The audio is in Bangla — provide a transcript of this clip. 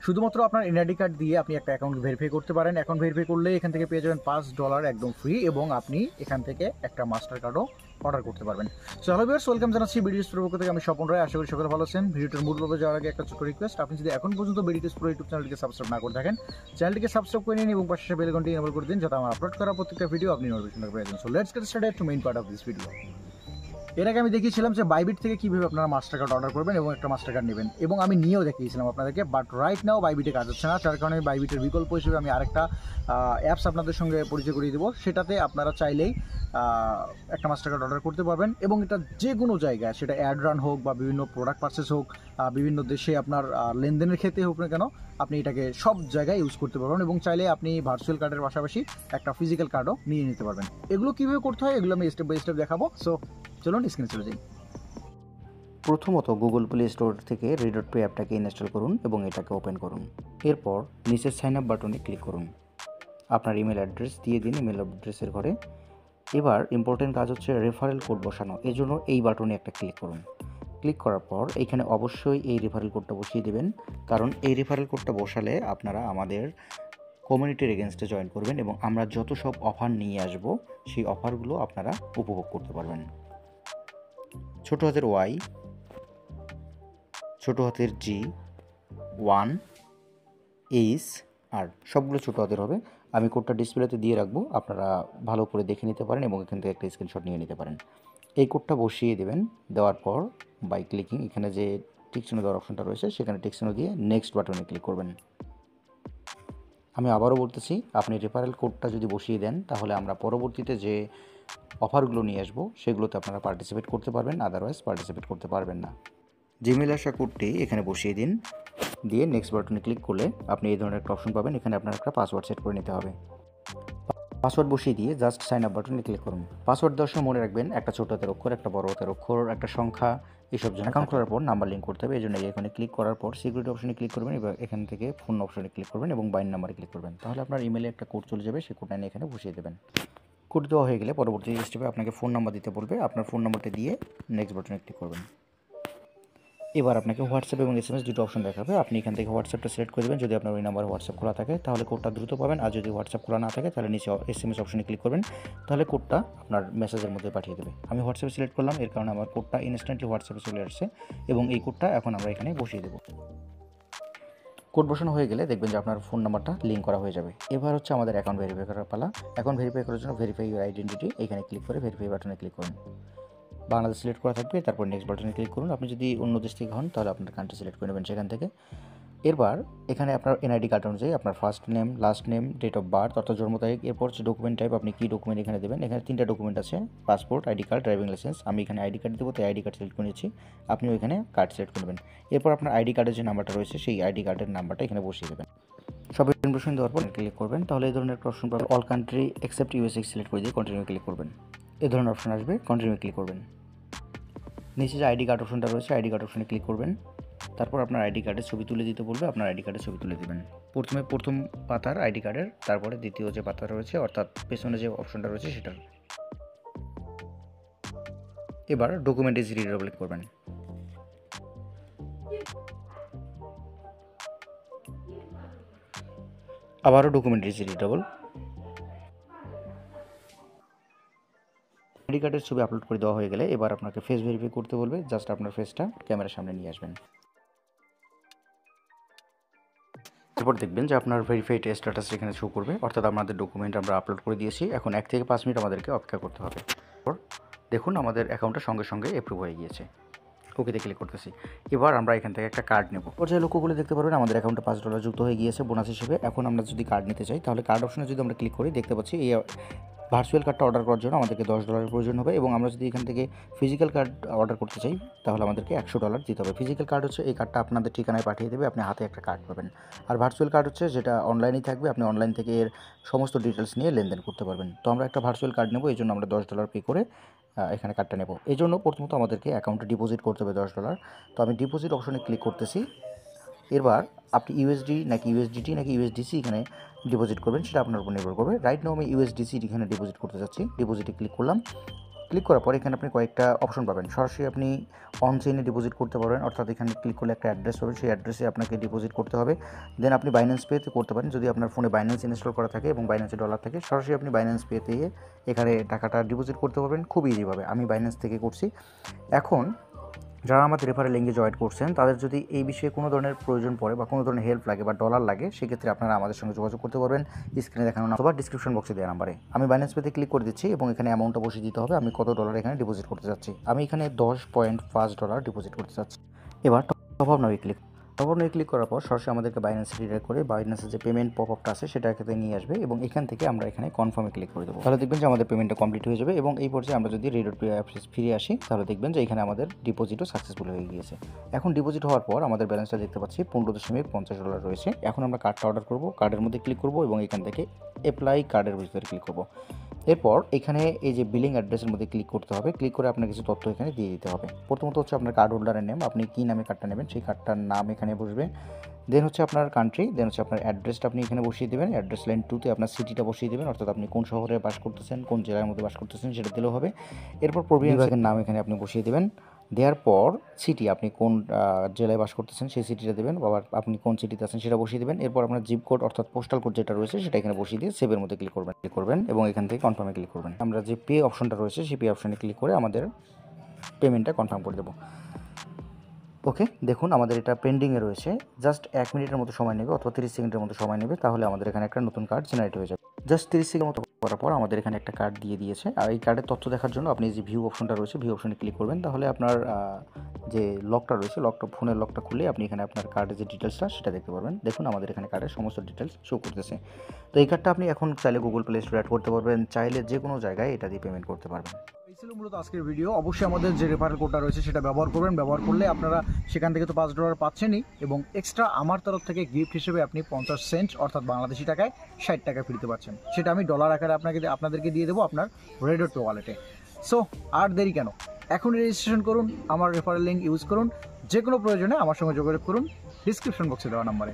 শুধুমাত্র আপনার এনআইডি কার্ড দিয়ে আপনি একটা অ্যাকাউন্ট ভেরিফাই করতে পারেন। অ্যাকাউন্ট ভেরিফাই করলে এখান থেকে পেয়ে যাবেন $5 একদম ফ্রি, এবং আপনি এখান থেকে একটা মাস্টার কার্ডও অর্ডার করতে পারবেন। সো হ্যালো ভিউয়ার্স, ওয়েলকাম জানাচ্ছি বিডিএস প্রো পক্ষ থেকে। আমি স্বপন রায়, আশা করি সকলে ভালো আছেন। ভিডিওটার মূল পর্বে যাওয়ার আগে একটা ছোট রিকোয়েস্ট, আপনি যদি এখন পর্যন্ত বিডিএস প্রো ইউটিউব চ্যানেলটিকে সাবস্ক্রাইব না করে থাকেন, চ্যানেলটিকে সাবস্ক্রাইব করে নিন এবং পাশে বেল আইকনটি এনেবল করে দিন, যাতে আমার আপলোড করা প্রত্যেকটা ভিডিও আপনি নোটিফিকেশন পেয়ে যান। So let's get started to main part of this video. এর আগে আমি দেখিয়েছিলাম যে বাইবিট থেকে কীভাবে আপনারা মাস্টার কার্ড অর্ডার করবেন এবং একটা মাস্টার কার্ড নেবেন, এবং আমি নিয়েও দেখিয়েছিলাম আপনাদেরকে। বাট রাইট নাও বাইবিটে কাজ হচ্ছে না, যার কারণে বাইবিটের বিকল্প হিসেবে আমি আরেকটা অ্যাপস আপনাদের সঙ্গে পরিচয় করিয়ে দেবো। সেটাতে আপনারা চাইলেই একটা মাস্টার কার্ড অর্ডার করতে পারবেন, এবং এটা যে কোনো জায়গায়, সেটা অ্যাড রান হোক বা বিভিন্ন প্রোডাক্ট পারচেস হোক, বিভিন্ন দেশে আপনার লেনদেনের ক্ষেত্রে হোক না কেন, আপনি এটাকে সব জায়গায় ইউজ করতে পারবেন। এবং চাইলে আপনি ভার্চুয়াল কার্ডের পাশাপাশি একটা ফিজিক্যাল কার্ডও নিয়ে নিতে পারবেন। এগুলো কীভাবে করতে হয় এগুলো আমি স্টেপ বাই স্টেপ দেখাবো। সো চলুন স্ক্রিনে চলে যাই। প্রথমত গুগল প্লে স্টোর থেকে রিডট2 অ্যাপটাকে ইনস্টল করুন এবং এটাকে ওপেন করুন। এরপর নিচের সাইন আপ বাটনে ক্লিক করুন। আপনার ইমেল অ্যাড্রেস দিয়ে দিন ইমেল অ্যাড্রেসের ঘরে। এবার ইম্পর্টেন্ট কাজ হচ্ছে রেফারেল কোড বসানো, এজন্য এই বাটনে একটা ক্লিক করুন। ক্লিক করার পর এইখানে অবশ্যই এই রেফারেল কোডটা বসিয়ে দেবেন, কারণ এই রেফারেল কোডটা বসালে আপনারা আমাদের কমিউনিটির এগেনস্টে জয়েন করবেন এবং আমরা যত সব অফার নিয়ে আসব সেই অফারগুলো আপনারা উপভোগ করতে পারবেন। ছোট হাতের ওয়াই, ছোট হাতের জি, 1 এইচ আর সবগুলো ছোট হাতের হবে। আমি কোডটা ডিসপ্লেতে দিয়ে রাখবো, আপনারা ভালো করে দেখে নিতে পারেন এবং এখান থেকে একটা স্ক্রিনশট নিয়ে নিতে পারেন। এই কোডটা বসিয়ে দেবেন। দেওয়ার পর বাই ক্লিকিং এখানে যে টিক চিহ্ন দেওয়ার অপশনটা রয়েছে, সেখানে টিক চিহ্ন দিয়ে নেক্সট বাটনে ক্লিক করবেন। আমি আবারও বলতেছি, আপনি রেফারেল কোডটা যদি বসিয়ে দেন, তাহলে আমরা পরবর্তীতে যে অফারগুলো নিয়ে আসবো সেগুলোতে আপনারা পার্টিসিপেট করতে পারবেন, আদারওয়াইজ পার্টিসিপেট করতে পারবেন না। জিমেল আসা কোডটি এখানে বসিয়ে দিন, দিয়ে নেক্সট বাটনে ক্লিক করলে আপনি এই ধরনের একটা অপশন পাবেন। এখানে আপনার একটা পাসওয়ার্ড সেট করে নিতে হবে। পাসওয়ার্ড বসিয়ে দিয়ে জাস্ট সাইন আপ বাটনে ক্লিক করুন। পাসওয়ার্ড দেওয়ার সময় মনে রাখবেন, একটা ছোট হাতের অক্ষর, একটা বড় হাতের অক্ষর, একটা সংখ্যা, এইসব জন্য অ্যাকাউন্ট করার পর নাম্বার লিঙ্ক করতে হবে। এই জন্য এখানে ক্লিক করার পর সিকিউরিটি অপশনে ক্লিক করবেন, এবার এখান থেকে ফোন অপশনে ক্লিক করবেন এবং বাইন নাম্বারে ক্লিক করবেন। তাহলে আপনার ইমেলে একটা কোড চলে যাবে, সেই কোডটা নিয়ে এখানে বসিয়ে দেবেন। কোড দেওয়া হয়ে গেলে পরবর্তী স্টেপে আপনাকে ফোন নাম্বার দিতে বলবে। আপনার ফোন নাম্বারটা দিয়ে নেক্সট বাটনে ক্লিক করবেন। এবার আপনাকে হোয়াটসঅ্যাপ এবং এসএমএস দুটো অপশন দেখাবে। আপনি এখান থেকে হোয়াটসঅ্যাপটা সিলেক্ট করে দেবেন। যদি আপনার ওই নাম্বারে হোয়াটসঅ্যাপ খোলা থাকে তাহলে কোডটা দ্রুত পাবেন, আর যদি হোয়াটসঅ্যাপ খোলা না থাকে তাহলে নিচে এসএমএস অপশনে ক্লিক করবেন, তাহলে কোডটা আপনার মেসেজের মধ্যে পাঠিয়ে দেবে। আমি হোয়াটসঅ্যাপে সিলেক্ট করলাম, এর কারণে আমার কোডটা ইনস্ট্যান্টলি হোয়াটসঅ্যাপে চলে আসছে এবং এই কোডটা এখন আমরা এখানে বসিয়ে দেবো। কোড বসানো হয়ে গেলে দেখবেন যে আপনার ফোন নাম্বারটা লিঙ্ক করা হয়ে যাবে। এবার হচ্ছে আমাদের অ্যাকাউন্ট ভেরিফাই করার পালা। অ্যাকাউন্ট ভেরিফাই করার জন্য ভেরিফাই ইউর আইডেন্টিটি এখানে ক্লিক করে ভেরিফাই বাটনে ক্লিক করুন। বাংলাদেশ সিলেক্ট করা থাকবে, তারপর নেক্সট বাটনে ক্লিক করুন। আপনি যদি অন্য দেশ থেকে হন তাহলে আপনার কান্ট্রি সিলেক্ট করে নেবেন সেখান থেকে। এরবার এখানে আপনার এনআইডি কার্ড অনুযায়ী আপনার first name, last name, date of birth অর্থাৎ জন্ম তারিখ, এরপর হচ্ছে ডকুমেন্ট টাইপ, আপনি কী ডকুমেন্ট এখানে দেবেন। এখানে 3টা ডকুমেন্ট আছে, passport, ID card, driving licence. আমি এখানে আইডি কার্ড দেবো, তাই আইডি কার্ড সিলেক্ট করে নিচ্ছি। আপনিও এখানে কার্ড সিলেক্ট করবেন। এরপর আপনার আইডি কার্ডের যে নাম্বারটা রয়েছে সেই আইডি কার্ডের নাম্বারটা এখানে বসিয়ে দেবেন। সব ইনফরমেশন দেওয়ার পর ক্লিক করবেন, তাহলে এই ধরনের একটা অপশন পাবেন। All country except USA select করে দিয়ে কন্টিনিউ ক্লিক করবেন। এই ধরনের অপশন আসবে, কন্টিনিউ ক্লিক করবেন। নিচে যে আইডি কার্ড অপশনটা রয়েছে আইডি কার্ড অপশনে ক্লিক করবেন। তারপর আপনার আইডি কার্ডের ছবি তুলে দিতে বলবে, আপনার আইডি কার্ডের ছবি তুলে দেবেন। প্রথমে প্রথম পাতার আইডি কার্ডের, তারপরে দ্বিতীয় যে পাতা রয়েছে অর্থাৎ পেছনে যে অপশনটা রয়েছে সেটার। এবার ডকুমেন্ট ইজ রিডেবল করবেন। আবারও ডকুমেন্ট ইজ রিডেবল। আইডি কার্ডের ছবি আপলোড করে দেওয়া হয়ে গেলে এবার আপনাকে ফেস ভেরিফাই করতে বলবে। জাস্ট আপনার ফেসটা ক্যামেরার সামনে নিয়ে আসবেন। এরপর দেখবেন যে আপনার ভেরিফাইড স্ট্যাটাস এখানে শো করবে, অর্থাৎ আমাদের ডকুমেন্ট আমরা আপলোড করে দিয়েছি। এখন 1 থেকে 5 মিনিট আমাদেরকে অপেক্ষা করতে হবে। দেখুন আমাদের অ্যাকাউন্টটা সঙ্গে সঙ্গে অ্যাপ্রুভ হয়ে গিয়েছে। ওকেতে ক্লিক করতেছি। এবার আমরা এখান থেকে একটা কার্ড নেব। পর্যায়ে লক্ষ্য করে দেখতে পারবেন আমাদের অ্যাকাউন্টে $5 যুক্ত হয়ে গিয়েছে বোনাস হিসেবে। এখন আমরা যদি কার্ড নিতে চাই তাহলে কার্ড অপশনে যদি আমরা ক্লিক করি, দেখতে পাচ্ছি এই ভার্চুয়াল কার্ডটা অর্ডার করার জন্য আমাদেরকে $10 প্রয়োজন হবে, এবং আমরা যদি এখান থেকে ফিজিক্যাল কার্ড অর্ডার করতে চাই তাহলে আমাদেরকে $100 দিতে হবে। ফিজিক্যাল কার্ড হচ্ছে এই কার্ডটা আপনাদের ঠিকানায় পাঠিয়ে দেবে, আপনি হাতে একটা কার্ড পাবেন। আর ভার্চুয়াল কার্ড হচ্ছে যেটা অনলাইনেই থাকবে, আপনি অনলাইন থেকে এর সমস্ত ডিটেলস নিয়ে লেনদেন করতে পারবেন। তো আমরা একটা ভার্চুয়াল কার্ড নেব, এই জন্য আমরা $10 পে করে এখানে কার্ডটা নেব। এই জন্য প্রথমত আমাদেরকে অ্যাকাউন্টে ডিপোজিট করতে হবে $10। তো আমি ডিপোজিট অপশনে ক্লিক করতেছি। এবার আপনি ইউএসডি নাকি ইউএসডিটি নাকি ইউএসডিসি এখানে ডিপোজিট করবেন সেটা আপনার উপর নির্ভর করবে। রাইট নাও আমি ইউএসডিসি এখানে ডিপোজিট করতে যাচ্ছি। ডিপোজিটে ক্লিক করলাম। ক্লিক করার পর এখানে আপনি কয়েকটা অপশন পাবেন। সরাসরি আপনি অন চেইনে ডিপোজিট করতে পারবেন, অর্থাৎ এখানে ক্লিক করলে একটা অ্যাড্রেস পাবেন, সেই অ্যাড্রেসে আপনাকে ডিপোজিট করতে হবে। দেন আপনি বাইন্যান্স পেতে করতে পারেন, যদি আপনার ফোনে বাইন্যান্স ইনস্টল করা থাকে এবং বাইন্যান্সে ডলার থাকে, সরাসরি আপনি বাইন্যান্স পেতে গিয়ে এখানে টাকাটা ডিপোজিট করতে পারবেন খুব ইজিভাবে। আমি বাইন্যান্স থেকে করছি। এখন যারা আমাদের রেফারেল লিঙ্কে জয়েন করছেন তাদের যদি এই বিষয়ে কোনো ধরনের প্রয়োজন পড়ে বা কোনো ধরনের হেল্প লাগে বা ডলার লাগে, সেক্ষেত্রে আপনারা আমাদের সঙ্গে যোগাযোগ করতে পারবেন স্ক্রিনে দেখানো অথবা ডিসক্রিপশন বক্সে দেওয়া নাম্বারে। আমি বাইন্যান্স পেতে ক্লিক করে দিচ্ছি এবং এখানে অ্যামাউন্টটা বসিয়ে দিতে হবে, আমি কত ডলার এখানে ডিপোজিট করতে চাচ্ছি। আমি এখানে $10.5 ডিপোজিট করতে চাচ্ছি। এবার টপ আপ নাও ক্লিক করার পর সরাসরি আমাদেরকে বাইন্যান্স রিডাইরেক্ট করে বাইন্যান্সের যে পেমেন্ট পপআপটা আছে সেটাকে নিয়ে আসবে এবং এখান থেকে আমরা এখানে কনফার্মে ক্লিক করে দেবো। তাহলে দেখবেন যে আমাদের পেমেন্টটা কমপ্লিট হয়ে যাবে এবং এই পর্যায়ে আমরা যদি রেডট পে অ্যাপসে ফিরে আসি তাহলে দেখবেন যে এখানে আমাদের ডিপোজিটও সাকসেসফুল হয়ে গিয়েছে। এখন ডিপোজিট হওয়ার পর আমাদের ব্যালেন্সটা দেখতে পাচ্ছি $15.50 রয়েছে। এখন আমরা কার্ডটা অর্ডার করব, কার্ডের মধ্যে ক্লিক করব এবং এখান থেকে অ্যাপ্লাই কার্ডের ভিতরে ক্লিক করব। এরপর এখানে এই যে বিলিং অ্যাড্রেসের মধ্যে ক্লিক করতে হবে, ক্লিক করে আপনার কিছু তথ্য এখানে দিয়ে দিতে হবে। প্রথমত হচ্ছে আপনার কার্ড হোল্ডারের নেম, আপনি কী নামে কার্ডটা নেবেন সেই কার্ডটার নাম এখানে বসবে। দেন হচ্ছে আপনার কান্ট্রি, দেন হচ্ছে আপনার অ্যাড্রেসটা আপনি এখানে বসিয়ে দেবেন। অ্যাড্রেস লাইন 2তে আপনার সিটিটা বসিয়ে দেবেন, অর্থাৎ আপনি কোন শহরে বাস করতেছেন, কোন জেলার মধ্যে বাস করতেছেন সেটা দিলেও হবে। এরপর বিভাগের নাম এখানে আপনি বসিয়ে দেবেন। দেওয়ার পর সিটি, আপনি কোন জেলায় বাস করতেছেন সেই সিটিটা দেবেন, বা আপনি কোন সিটিতে আছেন সেটা বসিয়ে দেবেন। এরপর আপনার জিপ কোড অর্থাৎ পোস্টাল কোড যেটা রয়েছে সেটা এখানে বসিয়ে দিয়ে সেভের মধ্যে ক্লিক করবেন এবং এখান থেকে কনফার্মে ক্লিক করবেন। আমরা যে পে অপশনটা রয়েছে সেই পে অপশনে ক্লিক করে আমাদের পেমেন্টটা কনফার্ম করে দেবো। ওকে, দেখুন আমাদের এটা পেন্ডিংয়ে রয়েছে, জাস্ট 1 মিনিটের মতো সময় নেবে অথবা 30 সেকেন্ডের মতো সময় নেবে, তাহলে আমাদের এখানে একটা নতুন কার্ড জেনারেট হয়ে যাবে। জাস্ট 30 সেকেন্ড মতো করার পর আমাদের এখানে একটা কার্ড দিয়ে দিয়েছে। আর এই কার্ডের তথ্য দেখার জন্য আপনি যে ভিউ অপশনটা রয়েছে ভিউ অপশনে ক্লিক করবেন, তাহলে আপনার যে লকটা রয়েছে ফোনের লকটা খুলে আপনি এখানে আপনার কার্ডের যে ডিটেলসটা সেটা দেখতে পারবেন। দেখুন আমাদের এখানে কার্ডের সমস্ত ডিটেলস শো করতেছে। তো এই কার্ডটা আপনি এখন চাইলে গুগল প্লে স্টোরে অ্যাড করতে পারবেন, চাইলে যে কোনো জায়গায় এটা দিয়ে পেমেন্ট করতে পারবেন। এই ছিল মূলত আজকের ভিডিও। অবশ্যই আমাদের যে রেফারেল কোডটা রয়েছে সেটা ব্যবহার করবেন। ব্যবহার করলে আপনারা সেখান থেকে তো $5 পাচ্ছেনই এবং এক্সট্রা আমার তরফ থেকে গিফট হিসেবে আপনি 50 সেন্ট অর্থাৎ বাংলাদেশি টাকায় 60 টাকা ফিরতে পারছেন। সেটা আমি ডলার আকারে আপনাদেরকে দিয়ে দেবো আপনার রেডট পে ওয়ালেটে। সো আর দেরি কেন, এখনই রেজিস্ট্রেশন করুন, আমার রেফারেল লিঙ্ক ইউজ করুন। যে কোনো প্রয়োজনে আমার সঙ্গে যোগাযোগ করুন ডিসক্রিপশন বক্সে দেওয়া নাম্বারে।